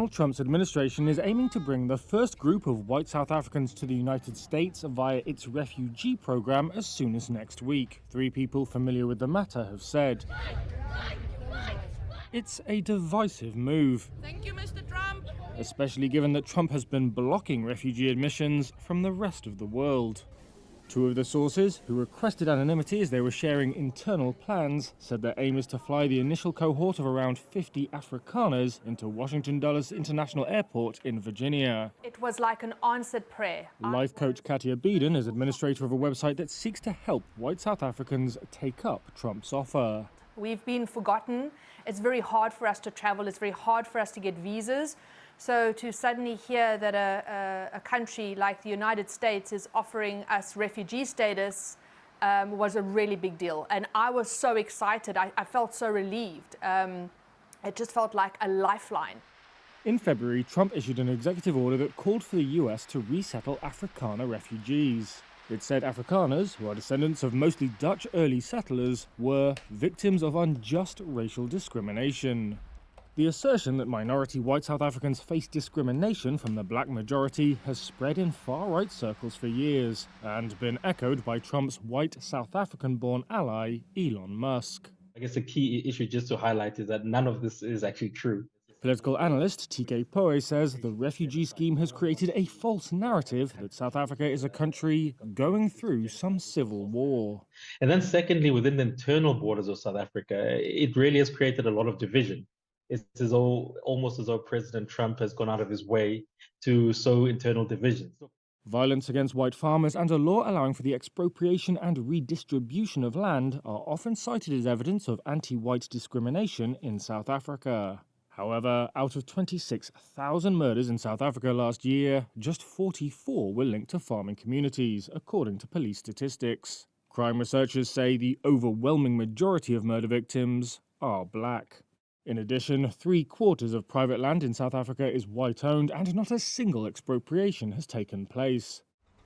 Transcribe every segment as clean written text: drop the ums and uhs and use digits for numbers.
Donald Trump's administration is aiming to bring the first group of white South Africans to the United States via its refugee program as soon as next week. 3 people familiar with the matter have said. It's a divisive move. Thank you, Mr. Trump. Especially given that Trump has been blocking refugee admissions from the rest of the world. 2 of the sources, who requested anonymity as they were sharing internal plans, said their aim is to fly the initial cohort of around 50 Afrikaners into Washington Dulles International Airport in Virginia. It was like an answered prayer. Life coach Katia Beeden is administrator of a website that seeks to help white South Africans take up Trump's offer. We've been forgotten. It's very hard for us to travel. It's very hard for us to get visas. So to suddenly hear that a country like the United States is offering us refugee status was a really big deal. And I was so excited. I felt so relieved. It just felt like a lifeline. In February, Trump issued an executive order that called for the US to resettle Afrikaner refugees. It said Afrikaners, who are descendants of mostly Dutch early settlers, were victims of unjust racial discrimination. The assertion that minority white South Africans face discrimination from the black majority has spread in far-right circles for years and been echoed by Trump's white South African-born ally, Elon Musk. I guess the key issue just to highlight is that none of this is actually true. Political analyst TK Poe says the refugee scheme has created a false narrative that South Africa is a country going through some civil war. And then secondly, within the internal borders of South Africa, it really has created a lot of division. It's almost as though President Trump has gone out of his way to sow internal divisions. Violence against white farmers and a law allowing for the expropriation and redistribution of land are often cited as evidence of anti-white discrimination in South Africa. However, out of 26,000 murders in South Africa last year, just 44 were linked to farming communities, according to police statistics. Crime researchers say the overwhelming majority of murder victims are black. In addition, 3/4 of private land in South Africa is white-owned and not a single expropriation has taken place.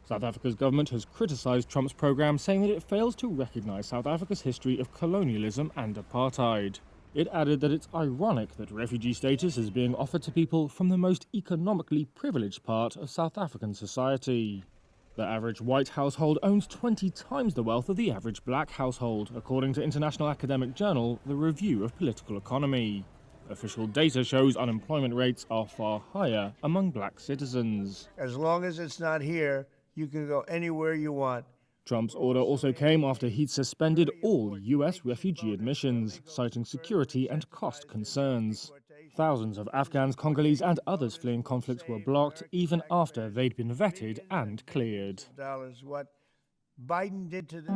South Africa's government has criticised Trump's program, saying that it fails to recognise South Africa's history of colonialism and apartheid. It added that it's ironic that refugee status is being offered to people from the most economically privileged part of South African society. The average white household owns 20 times the wealth of the average black household, according to international academic journal The Review of Political Economy. Official data shows unemployment rates are far higher among black citizens. As long as it's not here, you can go anywhere you want. Trump's order also came after he'd suspended all US refugee admissions, citing security and cost concerns. Thousands of Afghans, Congolese and others fleeing conflicts were blocked even after they'd been vetted and cleared. What Biden did to them.